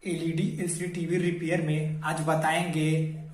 LED LCD TV repair में आज बताएंगे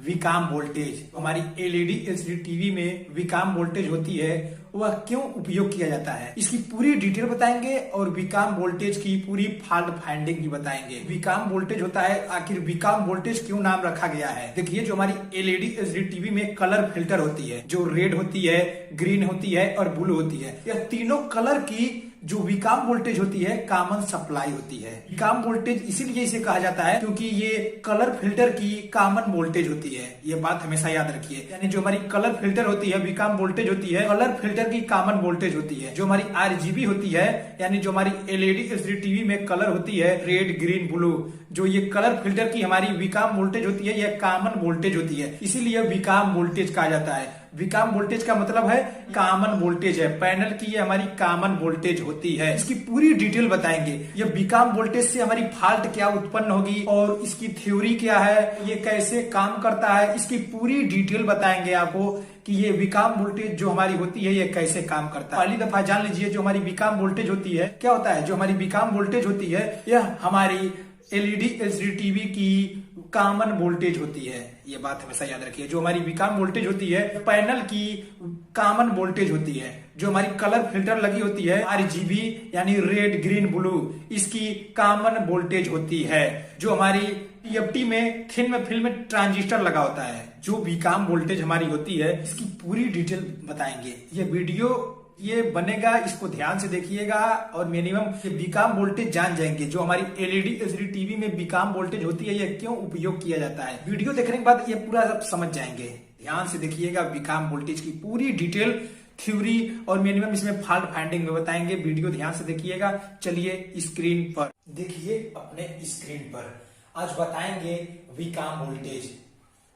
विकाम वोल्टेज। हमारी एलईडी एलसीडी टीवी में विकाम वोल्टेज होती है, वह क्यों उपयोग किया जाता है, इसकी पूरी डिटेल बताएंगे और विकाम वोल्टेज की पूरी फॉल्ट फाइंडिंग भी बताएंगे। विकाम वोल्टेज होता है, आखिर विकाम वोल्टेज क्यों नाम रखा गया है। देखिए, जो हमारी एलईडी एलसीडी टीवी में कलर फिल्टर होती है, जो रेड होती है, ग्रीन होती है और ब्लू होती है, यह तीनों कलर की जो विकाम वोल्टेज होती है कॉमन सप्लाई होती है। विकाम वोल्टेज इसीलिए इसे कहा जाता है क्योंकि ये कलर फिल्टर की कॉमन वोल्टेज होती है। ये बात हमेशा याद रखिए, यानी जो हमारी कलर फिल्टर होती है विकाम वोल्टेज होती है, कलर फिल्टर की कॉमन वोल्टेज होती है। जो हमारी आरजीबी होती है, यानी जो हमारी एलईडी एलसीडी टीवी में कलर होती है रेड ग्रीन ब्लू, जो ये कलर फिल्टर की हमारी विकाम वोल्टेज होती है, यह कॉमन वोल्टेज होती है, इसीलिए विकाम वोल्टेज कहा जाता है। विकाम वोल्टेज का मतलब है कॉमन वोल्टेज है, पैनल की ये हमारी कॉमन वोल्टेज होती है। इसकी पूरी डिटेल बताएंगे, ये विकाम वोल्टेज से हमारी फॉल्ट क्या उत्पन्न होगी और इसकी थ्योरी क्या है, ये कैसे काम करता है, इसकी पूरी डिटेल बताएंगे आपको कि ये विकाम वोल्टेज जो हमारी होती है ये कैसे काम करता है। पहली दफा जान लीजिए, जो हमारी विकाम वोल्टेज होती है क्या होता है। जो हमारी विकाम वोल्टेज होती है यह हमारी एलईडी एलसीडी टीवी की कॉमन वोल्टेज होती है। ये बात हमेशा याद रखिए, जो हमारी विकाम वोल्टेज होती है पैनल की कॉमन वोल्टेज होती है। जो हमारी कलर फिल्टर लगी होती है आरजीबी यानी रेड ग्रीन ब्लू, इसकी कॉमन वोल्टेज होती है। जो हमारी टीएफटी में थिन फिल्म ट्रांजिस्टर लगा होता है, जो विकाम वोल्टेज हमारी होती है, इसकी पूरी डिटेल बताएंगे। ये वीडियो ये बनेगा, इसको ध्यान से देखिएगा और मिनिमम विकाम वोल्टेज जान जाएंगे। जो हमारी एलईडी एलसीडी टीवी में विकाम वोल्टेज होती है, यह क्यों उपयोग किया जाता है। वीडियो देखने के बाद ये पूरा सब समझ जाएंगे। ध्यान से देखिएगा, विकाम वोल्टेज की पूरी डिटेल थ्योरी और मिनिमम इसमें फॉल्ट फाइंडिंग में बताएंगे। वीडियो ध्यान से देखिएगा। चलिए स्क्रीन पर देखिए, अपने स्क्रीन पर आज बताएंगे विकाम वोल्टेज।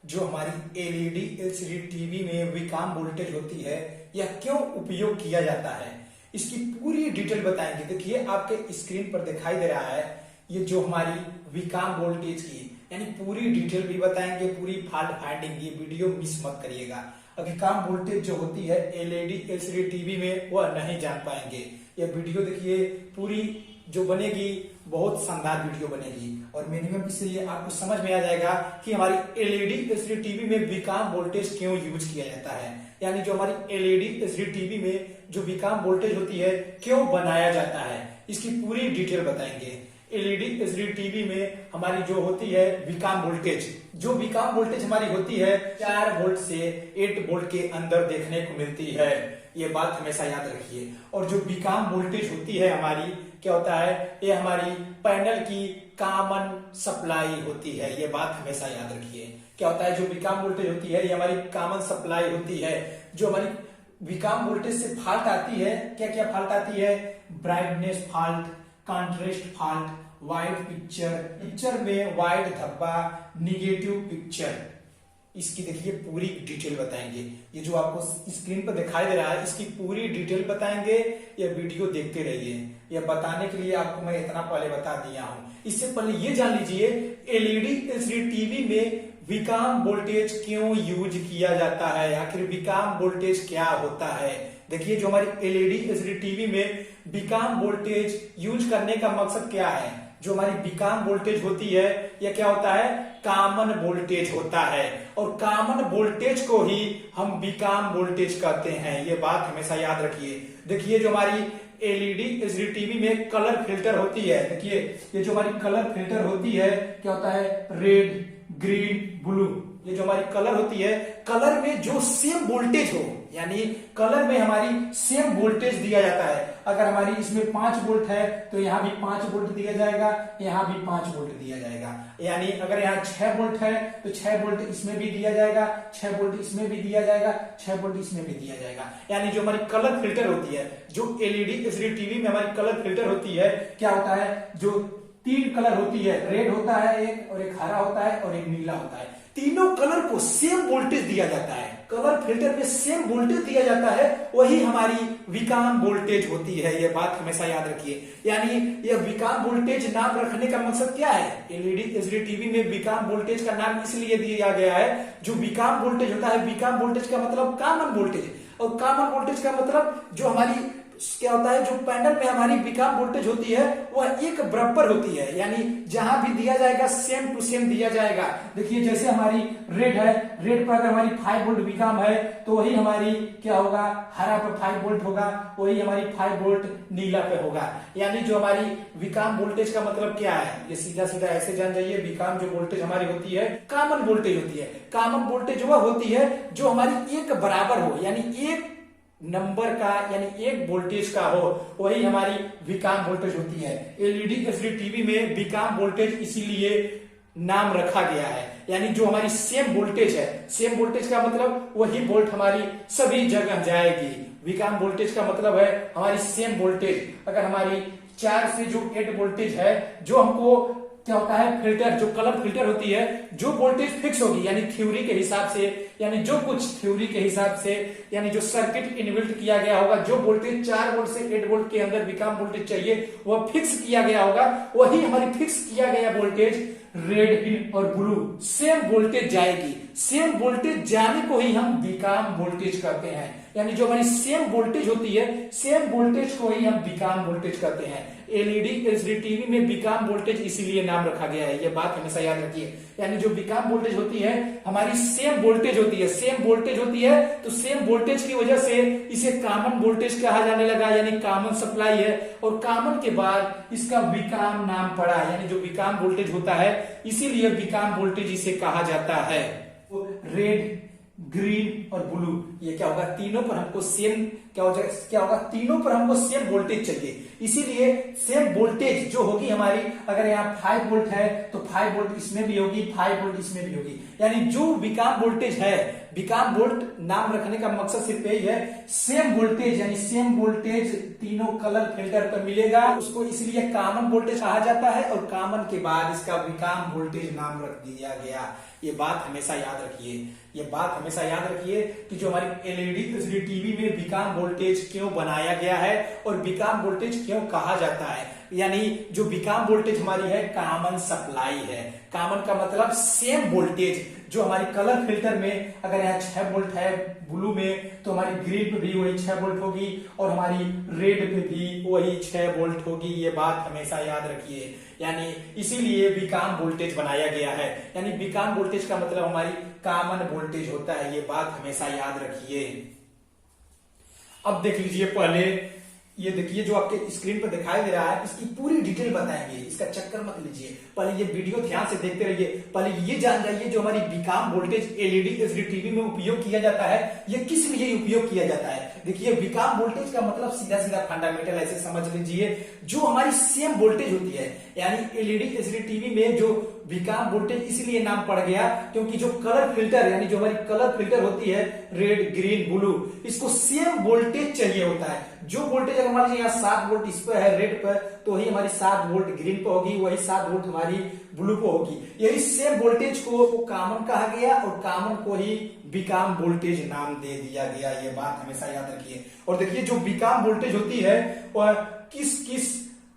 जो हमारी एलईडी एलसीडी टीवी में विकाम वोल्टेज होती है, यह क्यों उपयोग किया जाता है, इसकी पूरी डिटेल बताएंगे। देखिए, आपके स्क्रीन पर दिखाई दे रहा है ये जो हमारी विकाम वोल्टेज की यानी पूरी डिटेल भी बताएंगे, पूरी फॉल्ट फाइंडिंग। ये वीडियो मिस मत करिएगा। विकाम वोल्टेज जो होती है एलईडी एलसीडी टीवी में वह नहीं जान पाएंगे। यह वीडियो देखिए, पूरी जो बनेगी बहुत शानदार वीडियो बनेगी और मिनिमम इसलिए आपको समझ में आ जाएगा कि हमारी एलईडी एलसीडी टीवी में विकाम वोल्टेज क्यों यूज किया जाता है। यानी जो हमारी एलईडी एलसीडी टीवी में जो विकाम वोल्टेज होती है क्यों बनाया जाता है, इसकी पूरी डिटेल बताएंगे। एलईडी एलसीडी टीवी में हमारी जो होती है विकाम वोल्टेज, जो विकाम वोल्टेज हमारी होती है 4 वोल्ट से 8 वोल्ट के अंदर देखने को मिलती है। ये बात हमेशा याद रखिए। और जो विकाम वोल्टेज होती है हमारी क्या होता है, ये हमारी पैनल की कॉमन सप्लाई होती है। ये बात हमेशा याद रखिए। क्या होता है, जो विकाम वोल्टेज होती है ये हमारी कॉमन सप्लाई होती है। जो हमारी विकाम वोल्टेज से फॉल्ट आती है, क्या क्या फॉल्ट आती है, brightness fault, contrast fault, white picture में वाइट धब्बा, निगेटिव पिक्चर, इसकी देखिए पूरी डिटेल बताएंगे। ये जो आपको स्क्रीन पर दिखाई दे रहा है इसकी पूरी डिटेल बताएंगे। ये वीडियो देखते रहिए। ये बताने के लिए आपको मैं इतना पहले बता दिया हूं। इससे पहले ये जान लीजिए एलईडी एलसीडी टीवी में विकाम वोल्टेज क्यों यूज किया जाता है, आखिर विकाम वोल्टेज क्या होता है। देखिए, जो हमारी एलईडी एलसीडी टीवी में विकाम वोल्टेज यूज करने का मकसद क्या है। जो हमारी विकाम वोल्टेज होती है यह क्या होता है, कॉमन वोल्टेज होता है और कॉमन वोल्टेज को ही हम विकाम वोल्टेज कहते हैं। ये बात हमेशा याद रखिए। देखिए, जो हमारी एलईडी एलसीडी टीवी में कलर फिल्टर होती है, देखिए ये जो हमारी कलर फिल्टर होती है क्या होता है, रेड ग्रीन ब्लू, ये जो हमारी कलर होती है, कलर में जो सेम वोल्टेज हो, यानी कलर में हमारी सेम वोल्टेज दिया जाता है। अगर हमारी इसमें 5 वोल्ट है तो यहाँ भी 5 वोल्ट दिया जाएगा, यहाँ भी 5 वोल्ट दिया जाएगा। यानी अगर यहाँ 6 वोल्ट है तो 6 वोल्ट इसमें भी दिया जाएगा, 6 वोल्ट इसमें भी दिया जाएगा, 6 वोल्ट इसमें भी दिया जाएगा। यानी जो हमारी कलर फिल्टर होती है, जो एलईडी एलसीडी टीवी में हमारी कलर फिल्टर होती है, क्या होता है, जो 3 कलर होती है, रेड होता है एक, और एक हरा होता है और एक नीला होता है। तीनों कलर को सेम वोल्टेज दिया जाता है, कलर फिल्टर में सेम वोल्टेज दिया जाता है, वही हमारी विकाम वोल्टेज होती है। यह बात हमेशा याद रखिए। यानी यह विकाम वोल्टेज नाम रखने का मकसद क्या है, एलईडी एलसीडी टीवी में विकाम वोल्टेज का नाम इसलिए दिया गया है, जो विकाम वोल्टेज होता है, विकाम वोल्टेज का मतलब कॉमन वोल्टेज, और कॉमन वोल्टेज का मतलब जो हमारी क्या होता है, जो पैनल में हमारी बीकॉम वोल्टेज होती है वह एक बराबर होती है, यानी जहां भी दिया जाएगा सेम टू सेम दिया जाएगा। देखिए जैसे हमारी रेड है, रेड पर अगर हमारी 5 वोल्ट बीकॉम है तो वही हमारी क्या होगा, हरा पे 5 वोल्ट होगा, वही हमारी 5 वोल्ट नीला पे होगा। यानी जो हमारी बीकॉम वोल्टेज का मतलब क्या है, ये सीधा सीधा ऐसे जान जाइए, बीकॉम जो वोल्टेज हमारी होती है कॉमन वोल्टेज होती है। कॉमन वोल्टेज वह होती है जो हमारी एक बराबर हो, यानी एक नंबर का, यानी एक वोल्टेज का हो, वही हमारी बीकॉम वोल्टेज होती है। एलईडी एलसीडी टीवी में बीकॉम वोल्टेज इसीलिए नाम रखा गया है, यानी जो हमारी सेम वोल्टेज है, सेम वोल्टेज का मतलब वही वोल्ट हमारी सभी जगह जाएगी। बीकॉम वोल्टेज का मतलब है हमारी सेम वोल्टेज। अगर हमारी 4 से जो 8 वोल्टेज है, जो हमको क्या होता है, फिल्टर, जो कलर फिल्टर होती है, जो वोल्टेज फिक्स होगी, यानी थ्योरी के हिसाब से, यानी जो कुछ थ्योरी के हिसाब से, यानी जो सर्किट इनबिल्ट किया गया होगा, जो वोल्टेज 4 वोल्ट से 8 वोल्ट के अंदर बीकॉम वोल्टेज चाहिए वह फिक्स किया गया होगा, वही हमारी फिक्स किया गया वोल्टेज रेड और ब्लू सेम वोल्टेज जाएगी। सेम वोल्टेज जाने को ही हम बीकॉम वोल्टेज कहते हैं, यानी जो हमारी सेम वोल्टेज होती है, सेम वोल्टेज को ही हम बीकॉम वोल्टेज कहते हैं। एलईडी एलसीडी टीवी में बीकॉम वोल्टेज इसीलिए नाम रखा गया है, ये बात हमेशा याद रखिए। यानी जो बीकॉम वोल्टेज होती है हमारी सेम वोल्टेज होती है, सेम वोल्टेज होती है, तो सेम वोल्टेज की वजह से इसे कॉमन वोल्टेज कहा जाने लगा, यानी कॉमन सप्लाई है, और कॉमन के बाद इसका बीकॉम नाम पड़ा, यानी जो बीकॉम वोल्टेज होता है इसीलिए बीकॉम वोल्टेज इसे कहा जाता है। रेड, ग्रीन और ब्लू, ये क्या होगा, तीनों पर हमको सेम क्या होगा, तीनों पर हमको सेम वोल्टेज चाहिए, इसीलिए सेम वोल्टेज जो होगी हमारी, अगर यहाँ 5 वोल्ट है तो 5 वोल्ट इसमें भी होगी, 5 वोल्ट इसमें भी होगी। यानी जो बीकॉम वोल्टेज है, बीकॉम वोल्ट नाम रखने का मकसद सिर्फ यही है, सेम वोल्टेज, यानी सेम वोल्टेज तीनों कलर फिल्टर पर मिलेगा, उसको इसलिए कॉमन वोल्टेज कहा जाता है, और कॉमन के बाद इसका बीकॉम वोल्टेज नाम रख दिया गया। ये बात हमेशा याद रखिए, ये बात हमेशा याद रखिए कि जो हमारी एलईडी एलसीडी टीवी में बीकॉम वोल्टेज क्यों बनाया गया है और बीकॉम वोल्टेज क्यों कहा जाता है। यानी जो बीकॉम वोल्टेज हमारी है कॉमन सप्लाई है। कॉमन का मतलब सेम वोल्टेज, जो हमारी कलर फिल्टर में अगर यहाँ 6 वोल्ट है ब्लू में, तो हमारी ग्रीन पे भी वही 6 वोल्ट होगी, और हमारी रेड पे भी वही 6 वोल्ट होगी। ये बात हमेशा याद रखिए, यानी इसीलिए बीकॉम वोल्टेज बनाया गया है, यानी बीकॉम वोल्टेज का मतलब हमारी कॉमन वोल्टेज होता है। ये बात हमेशा याद रखिए। अब देख लीजिए, पहले ये देखिए जो आपके स्क्रीन पर दिखाई दे रहा है, इसकी पूरी डिटेल बताएंगे, इसका चक्कर मत लीजिए, पहले ये वीडियो ध्यान से देखते रहिए। पहले ये जान जाइए जो हमारी बीकॉम वोल्टेज एलईडी एलसीडी टीवी में उपयोग किया जाता है, ये किस लिए उपयोग किया जाता है। देखिए बीकॉम वोल्टेज का मतलब सीधा सीधा फंडामेंटल ऐसे समझ लीजिए, जो हमारी सेम वोल्टेज होती है, यानी एलईडी एलसीडी टीवी में जो बीकॉम वोल्टेज इसलिए नाम पड़ गया क्योंकि जो कलर फिल्टर, यानी जो हमारी कलर फिल्टर होती है रेड, ग्रीन, ब्लू, इसको सेम वोल्टेज चाहिए होता है। जो वोल्टेज अगर मान लीजिए यहाँ 7 वोल्ट इस पे है रेड पर, तो वही हमारी 7 वोल्ट ग्रीन पे होगी, वही 7 वोल्ट हमारी ब्लू पे होगी। यही सेम वोल्टेज को कॉमन कहा गया, और कॉमन को ही बीकॉम वोल्टेज नाम दे दिया गया। ये बात हमेशा याद रखिए। और देखिए जो बीकॉम वोल्टेज होती है वह किस किस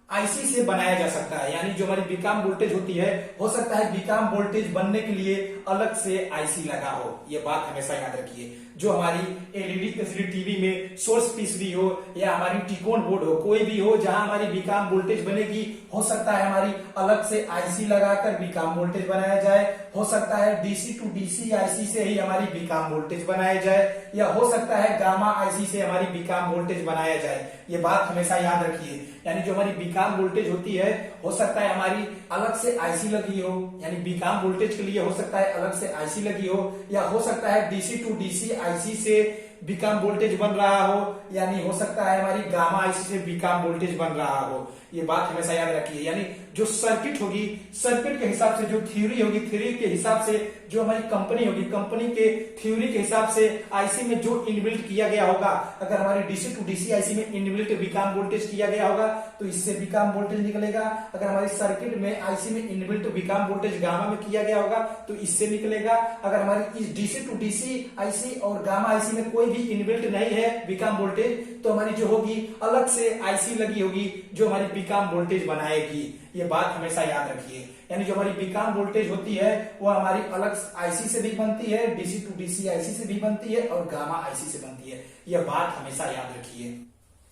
आईसी से बनाया जा सकता है, यानी जो हमारी बीकॉम वोल्टेज होती है, हो सकता है बीकॉम वोल्टेज बनने के लिए अलग से आईसी लगा हो। ये बात हमेशा याद रखिए। जो हमारी एलईडी एलसीडी टीवी में सोर्स पीस भी हो या हमारी टिकोन बोर्ड हो, कोई भी हो जहां हमारी बीकॉम वोल्टेज बनेगी, हो सकता है हमारी अलग से आईसी लगाकर बीकॉम वोल्टेज बनाया जाए, हो सकता है डीसी टू डीसी आईसी से ही हमारी बीकॉम वोल्टेज बनाया जाए, या हो सकता है गामा आईसी से हमारी बीकॉम वोल्टेज बनाया जाए। ये बात हमेशा याद रखिए। यानी जो हमारी बीकॉम वोल्टेज होती है, हो सकता है हमारी अलग से आईसी लगी हो, यानी बीकॉम वोल्टेज के लिए हो सकता है अलग से आईसी लगी हो, या हो सकता है डीसी टू डीसी आईसी से बीकॉम वोल्टेज बन रहा हो, यानी हो सकता है हमारी गामा आईसी से बीकॉम वोल्टेज बन रहा हो। ये बात हमेशा याद रखिए। यानी जो सर्किट होगी, सर्किट के हिसाब से जो थ्योरी होगी, थ्योरी के हिसाब से जो हमारी कंपनी होगी, कंपनी के थ्योरी के हिसाब से आईसी में जो इनबिल्ट किया गया होगा, अगर हमारी डीसी टू डीसी आईसी में इनबिल्ट बीकॉम वोल्टेज किया गया होगा तो इससे बीकॉम वोल्टेज निकलेगा। अगर हमारी सर्किट में आईसी में इनबिल्ट बीकॉम वोल्टेज गामा में किया गया होगा तो इससे निकलेगा। अगर हमारी इस डीसी टू डीसी आईसी और गामा आईसी में कोई भी इनबिल्ट नहीं है बीकॉम वोल्टेज, तो हमारी जो होगी अलग से आईसी लगी होगी जो हमारी बीकॉम वोल्टेज बनाएगी। ये बात हमेशा याद रखिए। यानी जो हमारी बीकॉम वोल्टेज होती है वो हमारी अलग आईसी से भी बनती है, डीसी टू डीसी आईसी से भी बनती है और गामा आईसी से बनती है। यह बात हमेशा याद रखिए।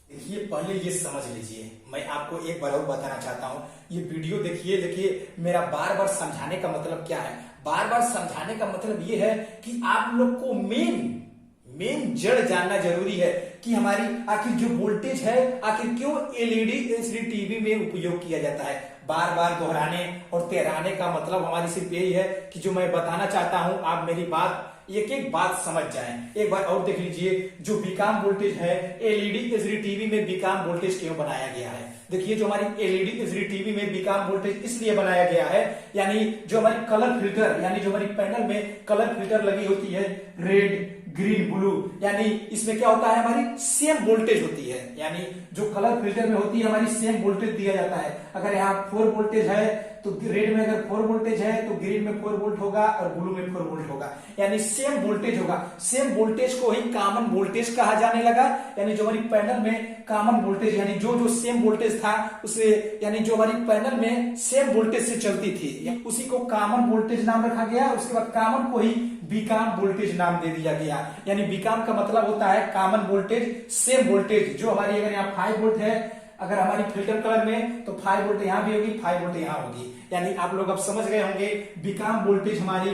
देखिए पहले ये समझ लीजिए, मैं आपको एक बार और बताना चाहता हूँ। ये वीडियो देखिए, देखिए मेरा बार बार समझाने का मतलब क्या है। बार बार समझाने का मतलब ये है कि आप लोग को मेन जड़ जानना जरूरी है कि हमारी आखिर जो वोल्टेज है आखिर क्यों एलईडी एलसीडी टीवी में उपयोग किया जाता है। बार बार दोहराने और तेहराने का मतलब हमारी सिर्फ यही है कि जो मैं बताना चाहता हूं आप मेरी बात एक एक बात समझ जाएं। एक बार और देख लीजिए, जो बीकॉम वोल्टेज है एलईडी एलसीडी टीवी में बीकॉम वोल्टेज क्यों बनाया गया है। देखिए जो हमारी एलईडी एलसीडी टीवी में बीकॉम वोल्टेज इसलिए बनाया गया है, यानी जो हमारी कलर फिल्टर, यानी जो हमारी पैनल में कलर फिल्टर लगी होती है रेड ग्रीन ब्लू, यानी इसमें क्या होता है हमारी सेम वोल्टेज होती है। यानी जो कलर फिल्टर में होती है हमारी सेम वोल्टेज दिया जाता है। अगर यहाँ 4 वोल्टेज है तो रेड में अगर 4 वोल्टेज है तो ग्रीन में 4 वोल्ट होगा और ब्लू में 4 वोल्ट होगा, यानी सेम वोल्टेज होगा। सेम वोल्टेज को ही कॉमन वोल्टेज कहा जाने लगा। यानी जो हमारी पैनल में कॉमन वोल्टेज, यानी जो सेम वोल्टेज था उसे, यानी जो हमारी पैनल में सेम वोल्टेज से चलती थी उसी को कॉमन वोल्टेज नाम रखा गया। उसके बाद कॉमन को ही बीकॉम वोल्टेज नाम दे दिया गया। यानी बीकॉम का मतलब होता है कॉमन वोल्टेज, सेम वोल्टेज। जो हमारी अगर यहाँ 5 वोल्ट है अगर हमारी फिल्टर कलर में तो 5 वोल्ट यहाँ भी होगी, 5 वोल्ट यहाँ होगी। यानी आप लोग अब समझ गए होंगे बीकॉम वोल्टेज हमारी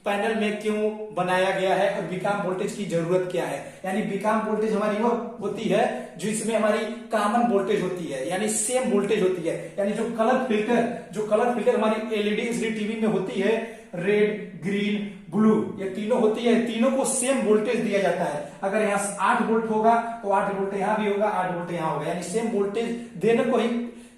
पैनल में क्यों बनाया गया है और बीकॉम वोल्टेज की जरूरत क्या है। यानी बीकॉम वोल्टेज हमारी वो होती है जो इसमें हमारी कॉमन वोल्टेज होती है, यानी सेम वोल्टेज होती है। यानी जो कलर फिल्टर हमारी एलईडी एलसीडी टीवी में होती है रेड ग्रीन ब्लू, ये तीनों होती है, तीनों को सेम वोल्टेज दिया जाता है। अगर यहाँ 8 वोल्ट होगा तो 8 वोल्ट यहाँ भी होगा, 8 वोल्ट यहाँ होगा। यानी सेम वोल्टेज देने को ही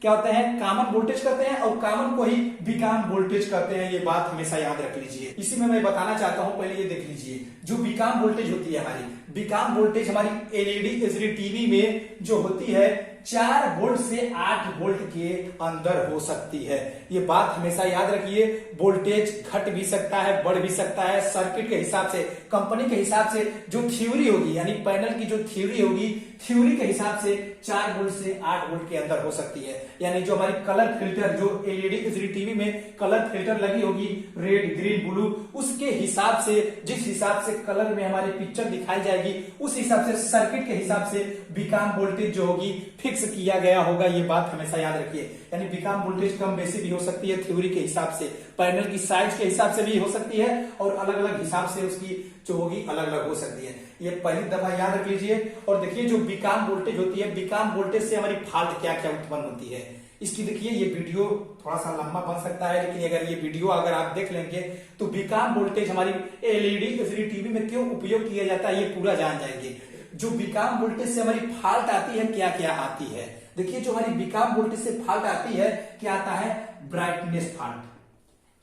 क्या होते हैं कॉमन वोल्टेज कहते हैं और कॉमन को ही बीकॉम वोल्टेज कहते हैं। ये बात हमेशा याद रख लीजिए। इसी में मैं बताना चाहता हूं, पहले ये देख लीजिए जो बीकॉम वोल्टेज होती है हमारी बीकॉम वोल्टेज हमारी एलईडी एलसीडी टीवी में जो होती है 4 वोल्ट से 8 वोल्ट के अंदर हो सकती है। ये बात हमेशा याद रखिए। वोल्टेज घट भी सकता है, बढ़ भी सकता है, सर्किट के हिसाब से, कंपनी के हिसाब से जो थ्योरी होगी, यानी पैनल की जो थ्योरी होगी, थ्योरी के हिसाब से 4 वोल्ट से 8 वोल्ट के अंदर हो सकती है। यानी जो हमारी कलर फिल्टर, जो एलईडी एलसीडी टीवी में कलर फिल्टर लगी होगी रेड ग्रीन ब्लू, उसके हिसाब से, जिस हिसाब से कलर में हमारी पिक्चर दिखाई जाएगी उस हिसाब से सर्किट के हिसाब से बीकॉम वोल्टेज जो होगी फिक्स किया गया होगा। ये बात हमेशा याद रखिए। यानी बीकॉम वोल्टेज कम बेसी भी हो सकती है थ्योरी के हिसाब से, पैनल की साइज के हिसाब से भी हो सकती है और अलग अलग हिसाब से उसकी जो होगी अलग अलग हो सकती है। ये पहली दफा याद रख लीजिए। और देखिए जो बीकॉम वोल्टेज होती है, बीकॉम वोल्टेज से हमारी फॉल्ट क्या क्या उत्पन्न होती है इसकी देखिए। ये वीडियो थोड़ा सा लंबा बन सकता है, लेकिन अगर ये वीडियो अगर आप देख लेंगे तो बीकॉम वोल्टेज हमारी एलईडी एलसीडी टीवी में क्यों उपयोग किया जाता है ये पूरा जान जाएंगे। जो बीकॉम वोल्टेज से हमारी फॉल्ट आती है क्या क्या आती है। देखिए जो हमारी बीकॉम वोल्टेज से फॉल्ट आती है क्या आता है, brightness fault.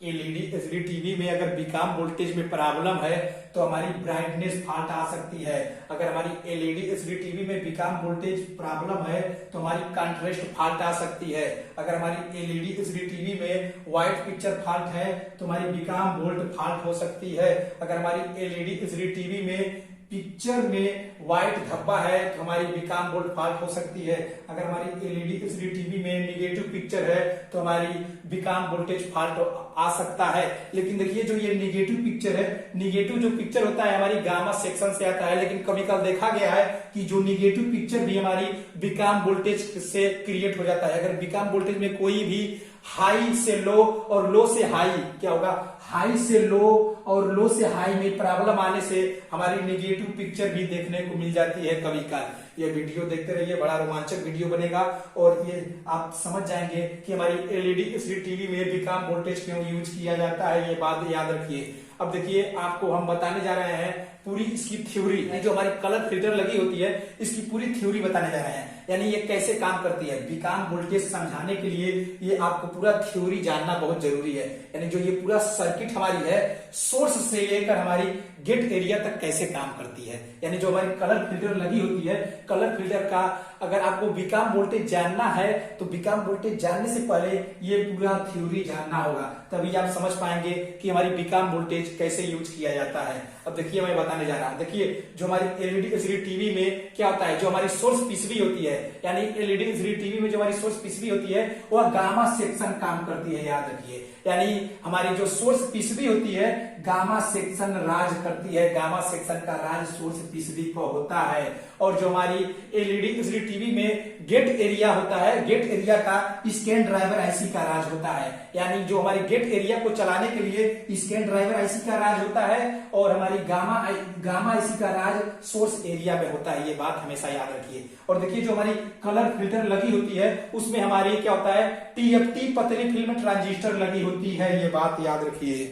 LED LCD TV में अगर बीकॉम वोल्टेज में प्रॉब्लम है तो हमारी ब्राइटनेस फॉल्ट आ सकती है। अगर हमारी एलईडी एलसीडी टीवी में बीकॉम वोल्टेज प्रॉब्लम है तो हमारी कंट्रास्ट फॉल्ट आ सकती है। अगर हमारी एलईडी एलसीडी टीवी में व्हाइट पिक्चर फॉल्ट है तो हमारी बीकॉम वोल्ट फॉल्ट हो सकती है। अगर हमारी एलईडी एलसीडी टीवी में पिक्चर में व्हाइट धब्बा है तो हमारी बीकॉम वोल्ट फॉल्ट हो सकती है। अगर हमारी एलईडी एलसीडी टीवी में निगेटिव पिक्चर है तो हमारी बीकॉम वोल्टेज फॉल्ट आ सकता है। लेकिन देखिए जो ये निगेटिव पिक्चर है, निगेटिव जो पिक्चर होता है हमारी गामा सेक्शन से आता है, लेकिन कभी कभी देखा गया है कि जो निगेटिव पिक्चर भी हमारी बीकॉम वोल्टेज से क्रिएट हो जाता है। अगर बीकॉम वोल्टेज में कोई भी हाई से लो और लो से हाई क्या होगा, हाई से लो और लो से हाई में प्रॉब्लम आने से हमारी नेगेटिव पिक्चर भी देखने को मिल जाती है कभी कभार। ये वीडियो देखते रहिए, बड़ा रोमांचक वीडियो बनेगा और ये आप समझ जाएंगे कि हमारी एलईडी एलसीडी टीवी में बीकॉम वोल्टेज क्यों यूज किया जाता है। ये बात याद रखिए। अब देखिए आपको हम बताने जा रहे हैं पूरी इसकी थ्योरी, जो हमारी कलर फिल्टर लगी होती है इसकी पूरी थ्योरी बताने जा रहे हैं, यानी ये कैसे काम करती है। बीकॉम वोल्टेज समझाने के लिए ये आपको पूरा थ्योरी जानना बहुत जरूरी है। यानी जो ये पूरा सर्किट हमारी है सोर्स से लेकर हमारी गेट एरिया तक कैसे काम करती है। यानी जो हमारी कलर फिल्टर लगी होती है, कलर फिल्टर का अगर आपको बीकॉम वोल्टेज जानना है तो बीकॉम वोल्टेज जानने से पहले ये पूरा थ्योरी जानना होगा, तभी आप समझ पाएंगे कि हमारी बीकॉम वोल्टेज कैसे यूज किया जाता है। अब देखिए मैं बताने जा रहा हूं। देखिए जो हमारी एलईडी एलसीडी टीवी में क्या होता है, जो हमारी सोर्स पीसीबी होती है, यानी एलईडी एलसीडी टीवी में जो हमारी सोर्स पीसीबी होती है वह गामा सेक्शन काम करती है, याद रखिए। यानी हमारी जो सोर्स पीसीबी होती है गामा सेक्शन राज करती करती है, गामा सेक्शन का राज सोर्स पीसीबी को होता है। और जो हमारी एलईडी एलसीडी टीवी में गेट एरिया होता है, गेट एरिया का स्कैन ड्राइवर आईसी का राज होता है। यानी जो हमारी गेट एरिया को चलाने के लिए स्कैन ड्राइवर आईसी का राज होता है और हमारी गामा आईसी का राज सोर्स एरिया में होता है। ये बात हमेशा याद रखिए। और देखिए जो हमारी कलर फिल्टर लगी होती है उसमें हमारी क्या होता है, टीएफटी पतली फिल्म ट्रांजिस्टर लगी होती है। ये बात याद रखिए,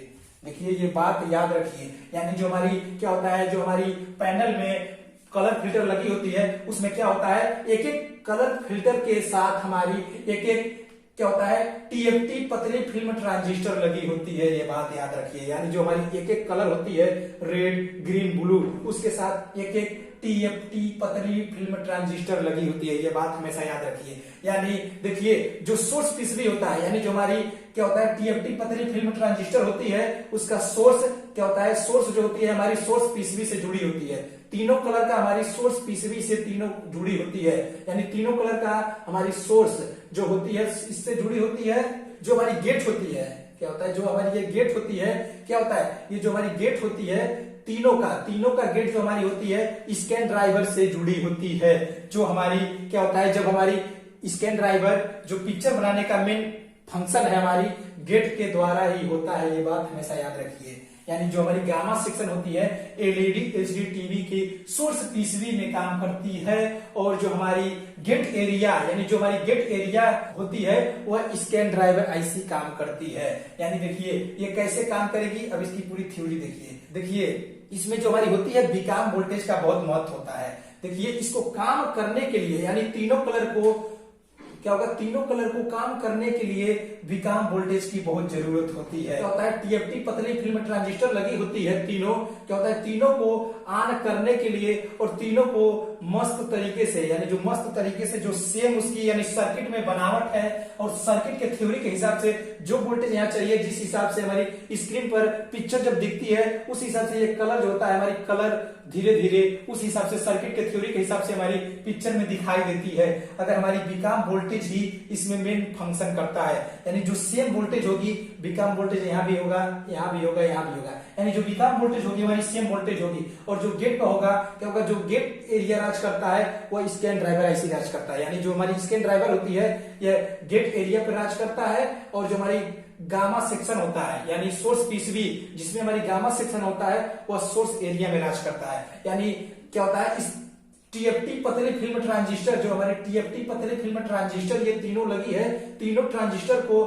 देखिए ये बात याद रखिए। यानी जो हमारी क्या होता है, जो हमारी पैनल में कलर फिल्टर लगी होती है उसमें क्या होता है, एक एक कलर फिल्टर के साथ हमारी एक एक क्या होता है, टीएफटी पतली फिल्म ट्रांजिस्टर लगी होती है। ये बात याद रखिए। यानी जो हमारी एक एक कलर होती है, रेड ग्रीन ब्लू, उसके साथ एक एक टीएफटी पतली फिल्म ट्रांजिस्टर लगी होती है। ये बात हमेशा याद रखिए। यानी देखिए जो सोर्स पीसीबी होता है, यानी जो हमारी क्या होता है टीएफटी पतली फिल्म ट्रांजिस्टर होती है, उसका सोर्स क्या होता है, सोर्स जो होती है हमारी सोर्स पीसीबी से जुड़ी होती है। तीनों कलर का हमारी सोर्स पीसीबी से तीनों जुड़ी होती है। यानी तीनों कलर का हमारी सोर्स जो होती है इससे जुड़ी होती है। जो हमारी गेट होती है, क्या होता है, जो हमारी ये गेट होती है, क्या होता है, ये जो हमारी गेट होती है तीनों का गेट जो हमारी होती है स्कैन ड्राइवर से जुड़ी होती है। जो हमारी क्या होता है, जब हमारी स्कैन ड्राइवर जो पिक्चर बनाने का मेन फंक्शन है हमारी गेट के द्वारा ही होता है। ये बात हमेशा याद रखिए। यानी जो हमारी गामा सेक्शन होती है एलईडी एलसीडी टीवी की सोर्स पीसीबी में काम करती है और जो हमारी गेट एरिया यानी जो हमारी गेट एरिया होती है वह स्कैन ड्राइवर आईसी काम करती है। यानी देखिए ये कैसे काम करेगी, अब इसकी पूरी थ्योरी देखिए। देखिए इसमें जो हमारी होती है बीकॉम वोल्टेज का बहुत महत्व होता है। देखिए इसको काम करने के लिए यानी तीनों कलर को क्या होगा, तीनों कलर को काम करने के लिए बीकॉम वोल्टेज की बहुत जरूरत होती है। क्या होता है, टीएफटी पतली फिल्म ट्रांजिस्टर लगी होती है तीनों, क्या होता है तीनों को ऑन करने के लिए और तीनों को मस्त तरीके से यानी जो मस्त तरीके से जो सेम उसकी यानी सर्किट में बनावट है और सर्किट के थ्योरी के हिसाब से जो वोल्टेज यहाँ चाहिए, जिस हिसाब से हमारी स्क्रीन पर पिक्चर जब दिखती है उस हिसाब से ये कलर जो होता है हमारी कलर धीरे धीरे उस हिसाब से सर्किट के थ्योरी के हिसाब से हमारी पिक्चर में दिखाई देती है। अगर हमारी बीकॉम वोल्टेज ही इसमें मेन फंक्शन करता है, यानी जो सेम वोल्टेज होगी बीकॉम वोल्टेज यहाँ भी होगा, यहाँ भी होगा, यहाँ भी होगा, यानी जो बीकॉम वोल्टेज होगी हमारी सेम वोल्टेज होगी। और जो गेट का होगा क्या होगा, जो गेट एरिया राज करता है वो स्कैन ड्राइवर आईसी राज करता है। यानी जो हमारी स्कैन ड्राइवर होती है यह गेट एरिया पर राज करता है और जो हमारी गामा सेक्शन होता है यानी सोर्स पीसीबी जिसमें हमारी गामा सेक्शन होता है वह सोर्स एरिया में राज करता है। यानी क्या होता है, इस टीएफटी पतली फिल्म ट्रांजिस्टर जो हमारी टीएफटी पतली फिल्म ट्रांजिस्टर ये तीनों लगी है, तीनों ट्रांजिस्टर को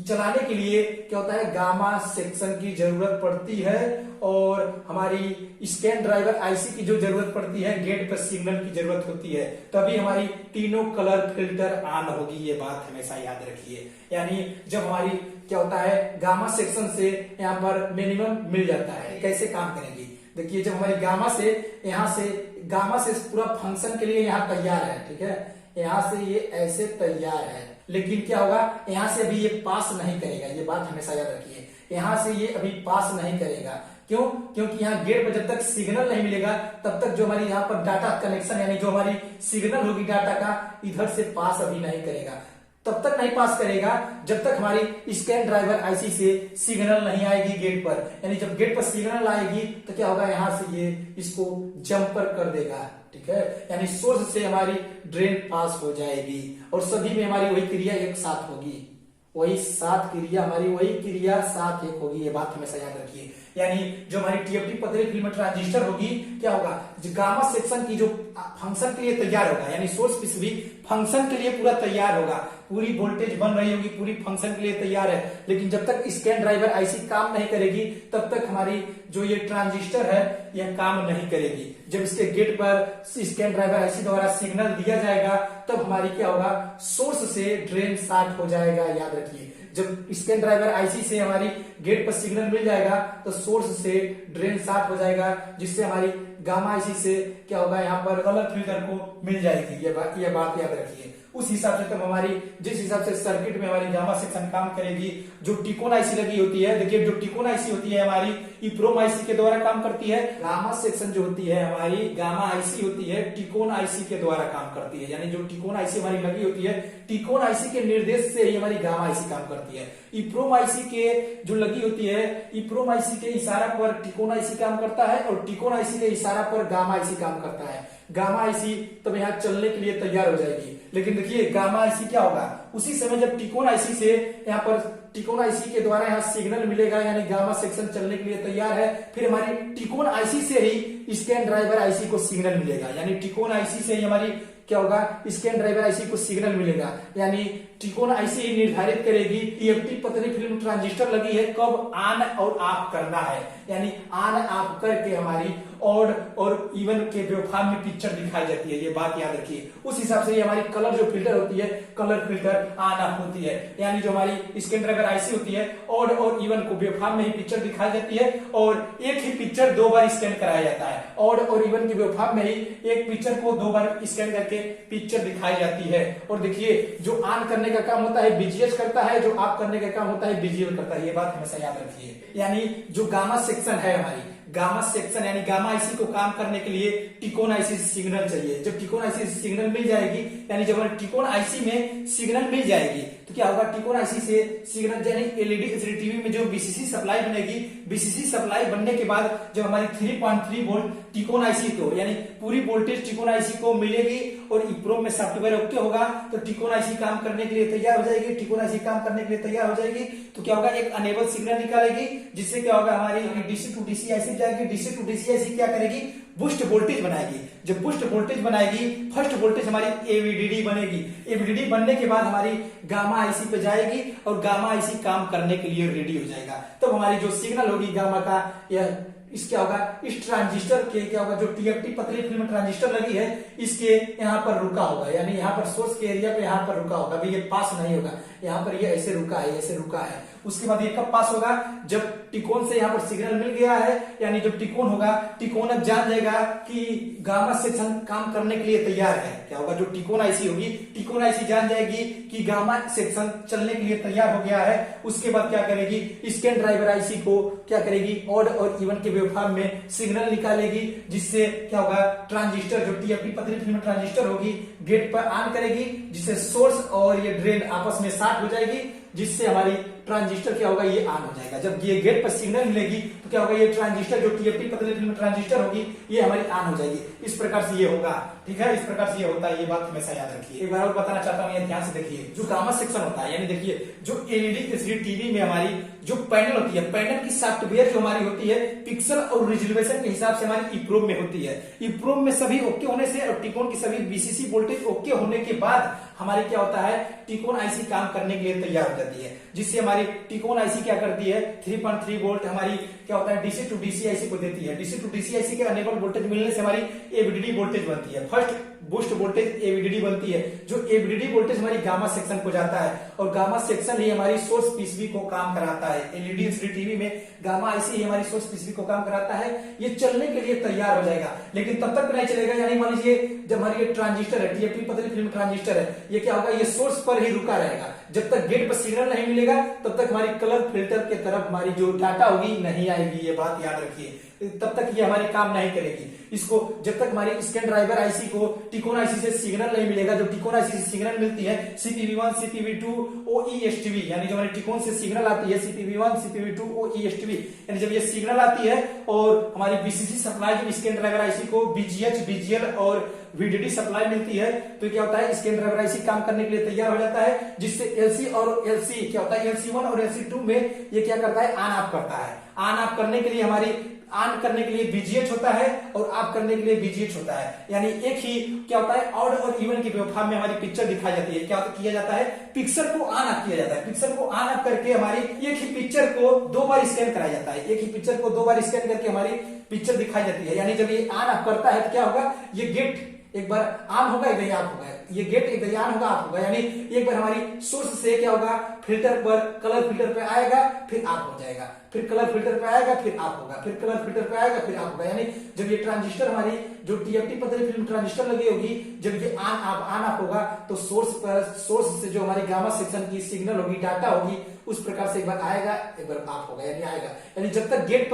चलाने के लिए क्या होता है गामा सेक्शन की जरूरत पड़ती है और हमारी स्कैन ड्राइवर आईसी की जो जरूरत पड़ती है, गेट पर सिग्नल की जरूरत होती है, तभी हमारी तीनों कलर फिल्टर ऑन होगी। ये बात हमेशा याद रखिए। यानी जब हमारी क्या होता है गामा सेक्शन से यहाँ पर मिनिमम मिल जाता है, कैसे काम करेगी देखिए। जब हमारी गामा से यहाँ से गामा से पूरा फंक्शन के लिए यहाँ तैयार है, ठीक है, यहाँ से ये ऐसे तैयार है, लेकिन क्या होगा यहाँ से अभी ये पास नहीं करेगा। ये बात हमेशा याद रखिए, यहाँ से ये अभी पास नहीं करेगा। क्यों? क्योंकि यहाँ गेट पर जब तक सिग्नल नहीं मिलेगा तब तक जो हमारी यहाँ पर डाटा कनेक्शन यानी जो हमारी सिग्नल होगी डाटा का इधर से पास अभी नहीं करेगा। तब तक नहीं पास करेगा जब तक हमारी स्कैन ड्राइवर आईसी से सिग्नल नहीं आएगी गेट पर। यानी जब गेट पर सिग्नल आएगी तो क्या होगा, यहाँ से ये इसको जंपर कर देगा, ठीक है, यानी सोर्स से हमारी ड्रेन पास हो जाएगी और सभी में हमारी वही क्रिया एक साथ होगी, वही साथ क्रिया हमारी वही क्रिया साथ एक होगी। ये बात हमेशा याद रखिए। यानी जो हमारी टीएफटी पतली फिल्म ट्रांजिस्टर होगी क्या होगा, जो गामा सेक्शन की जो फंक्शन के लिए तैयार होगा यानी सोर्स पीसीबी फंक्शन के लिए पूरा तैयार होगा, पूरी वोल्टेज बन रही होगी, पूरी फंक्शन के लिए तैयार है, लेकिन जब तक स्कैन ड्राइवर आईसी काम नहीं करेगी तब तक हमारी जो ये ट्रांजिस्टर है यह काम नहीं करेगी। जब इसके गेट पर स्कैन ड्राइवर आईसी द्वारा सिग्नल दिया जाएगा तब हमारी क्या होगा, सोर्स से ड्रेन शॉर्ट हो जाएगा। याद रखिए, जब स्कैन ड्राइवर आईसी से हमारी गेट पर सिग्नल मिल जाएगा तो सोर्स से ड्रेन शॉर्ट हो जाएगा, जिससे हमारी गामा आईसी से क्या होगा, यहाँ पर कलर फिल्टर को मिल जाएगी। ये बात याद रखिए। उस हिसाब से तब हमारी जिस हिसाब से सर्किट में हमारी गामा सेक्शन काम करेगी, जो टिकोन आईसी लगी होती है, देखिए जो टिकोन आईसी होती है हमारी ईप्रोम आईसी के द्वारा काम करती है। गामा सेक्शन जो होती है हमारी गामा आईसी होती है टिकोन आईसी के द्वारा काम करती है, यानी जो टिकोन आईसी हमारी लगी होती है टिकोन आईसी के निर्देश से ही हमारी गामा आईसी काम करती है। ईप्रोम आईसी के जो लगी होती है ईप्रोम आईसी के इशारा पर टिकोन आईसी काम करता है और टिकोन आईसी के इशारा पर गामा आईसी काम करता है। गामा आईसी तब यहाँ चलने के लिए तैयार हो जाएगी। लेकिन देखिए गामा आईसी क्या होगा, उसी समय जब टिकोन आईसी से यहाँ पर टिकोन आईसी के द्वारा यहाँ सिग्नल मिलेगा, यानी गामा सेक्शन चलने के लिए तैयार है। फिर हमारी टिकोन आईसी से ही स्कैन ड्राइवर आईसी को सिग्नल मिलेगा, यानी टिकोन आईसी से ही हमारी क्या होगा, स्कैन ड्राइवर आईसी को सिग्नल मिलेगा। यानी टिकोन आईसी ही निर्धारित करेगी टीएफटी पतली फिल्म ट्रांजिस्टर लगी है कब ऑन और ऑफ करना है, यानी ऑन ऑफ करके हमारी ऑड और इवन के वेवफॉर्म में पिक्चर दिखाई जाती है। ये बात याद रखिए। उस हिसाब से ये हमारी कलर जो फिल्टर होती है, कलर फिल्टर ऑन ऑफ होती है, यानी जो हमारी स्कैन ड्राइवर आईसी होती है ऑड और इवन को वेवफॉर्म में ही पिक्चर दिखाई जाती है और एक ही पिक्चर दो बार स्कैन कराया जाता है। ऑड और इवन के वेवफॉर्म में ही एक पिक्चर को दो बार स्कैन करके पिक्चर दिखाई जाती है। और देखिए जो ऑन करने का काम होता है बीजीएच करता है, जो ऑफ करने का काम होता है बीजीएल करता है। ये बात हमेशा याद रखिए। यानी जो गामा सेक्शन है हमारी गामा सेक्शन यानी गामा आईसी को काम करने के लिए टिकोन आईसी से सिग्नल चाहिए। जब टिकोन आईसी से सिग्नल मिल जाएगी, यानी जब हमारे टिकोन आईसी में सिग्नल मिल जाएगी तो क्या होगा, टिकोन आईसी से सिग्नल यानी एलईडी एलसीडी टीवी में जो बीसीसी सप्लाई बनेगी, बीसीसी सप्लाई बनने के बाद जब हमारी 3.3 वोल्ट टिकोन आईसी को यानी पूरी वोल्टेज टिकोन आईसी को मिलेगी और ईप्रोम में सॉफ्टवेयर ओके होगा तो टिकोन आईसी काम करने के लिए तैयार हो जाएगी। टिकोन आईसी काम करने के लिए तैयार हो जाएगी तो क्या होगा, एक अनेबल सिग्नल निकालेगी, जिससे क्या होगा हमारी डीसी टू डीसी आईसी जाएगी। डीसी टू डीसी आईसी क्या करेगी, बूस्ट वोल्टेज बनाएगी। जब बूस्ट वोल्टेज बनाएगी, फर्स्ट वोल्टेज हमारी एवीडीडी बनेगी। एवीडीडी बनने के बाद हमारी गामा आईसी पे जाएगी और गामा आईसी काम करने के लिए रेडी हो जाएगा। तब हमारी जो सिग्नल होगी गामा का यह इस क्या होगा, इस ट्रांजिस्टर के क्या होगा, जो टीएफटी पतली फिल्म ट्रांजिस्टर लगी है इसके यहाँ पर रुका होगा, यानी यहाँ पर सोर्स के एरिया पे यहाँ पर रुका होगा। अभी ये पास नहीं होगा, यहाँ पर ये ऐसे रुका है, ऐसे रुका है। उसके बाद ये कब पास होगा, जब टिकोन से यहाँ पर सिग्नल मिल गया है, यानी जब टिकोन होगा, टिकोन अब जान जाएगा कि गामा सेक्शन काम करने के लिए तैयार है। क्या होगा, जो टिकोन आईसी होगी, टिकोन आईसी जान जाएगी कि गामा सेक्शन चलने के लिए तैयार हो गया है। उसके बाद क्या करेगी, स्कैन ड्राइवर आईसी को क्या करेगी, ऑड और इवन के वेवफॉर्म में सिग्नल निकालेगी, जिससे क्या होगा, ट्रांजिस्टर जो टीएफटी पतली फिल्म ट्रांजिस्टर होगी गेट पर ऑन करेगी, जिससे सोर्स और ये ड्रेन आपस में शॉर्ट हो जाएगी, जिससे हमारी ट्रांजिस्टर क्या होगा, ये ऑन हो जाएगा। जब ये गेट पर सिग्नल मिलेगी तो क्या होगा, ये ट्रांजिस्टर जो टीएफटी पतली फिल्म ट्रांजिस्टर होगी ये हमारी ऑन हो जाएगी। इस प्रकार से ये होगा, ठीक है, इस प्रकार से ये होता है। ये बात हमेशा याद रखिए। एक बार और बताना चाहता हूँ, ये ध्यान से देखिए। जो गामा सेक्शन होता है, यानी देखिए जो एलईडी एलसीडी टीवी में हमारी जो पैनल होती है, पैनल की सॉफ्टवेयर जो हमारी होती है पिक्सल और रिजोल्यूशन के हिसाब से हमारी ईप्रोम में होती है। ईप्रोम में सभी ओके होने से और टिकोन की सभी बीसीसी वोल्टेज ओके होने के बाद हमारी क्या होता है, टिकोन आईसी काम करने के लिए तैयार हो जाती है, जिससे हमारी टिकोन आईसी क्या करती है, 3.3 वोल्ट हमारी क्या होता है डीसी टू डीसी आईसी को देती है। डीसी टू डीसी आईसी के अनेबल वोल्टेज मिलने से हमारी एवीडीडी वोल्टेज बनती है, फर्स्ट बूस्ट वोल्टेज एवीडीडी बनती है। जो एवीडीडी वोल्टेज हमारी गामा सेक्शन को जाता है और गामा सेक्शन ही हमारी सोर्स पीसीबी को काम कराता है। एलईडी एलसीडी टीवी में गामा आईसी ही हमारी सोर्स पीसीबी को काम कराता है। ये चलने के लिए तैयार हो जाएगा, लेकिन तब तक नहीं चलेगा। यानी मान लीजिए जब हमारी ये ट्रांजिस्टर है, टीएफटी पतली फिल्म ट्रांजिस्टर है, ये क्या होगा, ये सोर्स पर ही रुका रहेगा। जब तक गेट पर सिग्नल नहीं मिलेगा तब तक हमारी कलर फिल्टर के तरफ हमारी जो डाटा होगी नहीं आएगी। ये बात याद रखिए, तब तक ये हमारी काम नहीं करेगी। इसको जब तक हमारी स्कैन ड्राइवर आईसी को टिकोन आईसी से सिग्नल नहीं मिलेगा, जो टिकोन आईसी से सिग्नल मिलती है CPV1 CPV2 OESTV, यानी जो हमारी टिकोन से सिग्नल आती है CPV1 CPV2 OESTV, यानी जब ये सिग्नल आती है और हमारी बीसीसी सप्लाई जब स्कैन ड्राइवर आईसी को BGH BGL और VDD सप्लाई मिलती है तो क्या होता है, स्कैन ड्राइवर आईसी काम करने के लिए तैयार हो जाता है, जिससे एलसी और एलसी क्या होता है, LC1 और LC2 में ये क्या करता है, ऑन ऑफ करता है। ऑन ऑफ करने के लिए हमारी ऑन करने के लिए बीजीएच होता है और ऑफ करने के लिए बीजीएच होता है। यानी एक ही क्या होता है, ऑड और इवन के वेवफॉर्म में हमारी पिक्चर दिखाई जाती है। क्या किया जाता है, पिक्चर को ऑन ऑफ किया जाता है। पिक्चर को ऑन ऑफ करके हमारी एक ही पिक्चर को दो बार स्कैन कराया जाता है। एक ही पिक्चर को दो बार स्कैन करके हमारी पिक्चर दिखाई जाती है। यानी जब ये ऑन ऑफ करता है तो क्या होगा, ये गेट एक बार ऑन होगा, एक बार ऑफ होगा, ये गेट एक बार ऑन होगा, ऑफ होगा, यानी एक बार हमारी सोर्स से क्या होगा, फिल्टर पर, कलर फिल्टर पे आएगा, फिर ऑफ हो जाएगा, फिर कलर फिल्टर पे आएगा, फिर ऑफ होगा, फिर कलर फिल्टर पे आएगा, फिर ऑफ होगा। यानी जब ये ट्रांजिस्टर हमारी जो टीएफटी पतली फिल्म ट्रांजिस्टर लगी होगी, जब ये ऑन ऑफ होगा तो सोर्स से जो हमारी गामा सेक्शन की सिग्नल होगी, डाटा होगी, उस प्रकार से एक बार आएगा, एक बार ऑफ होगा, यानी आएगा। यानी जब तक गेट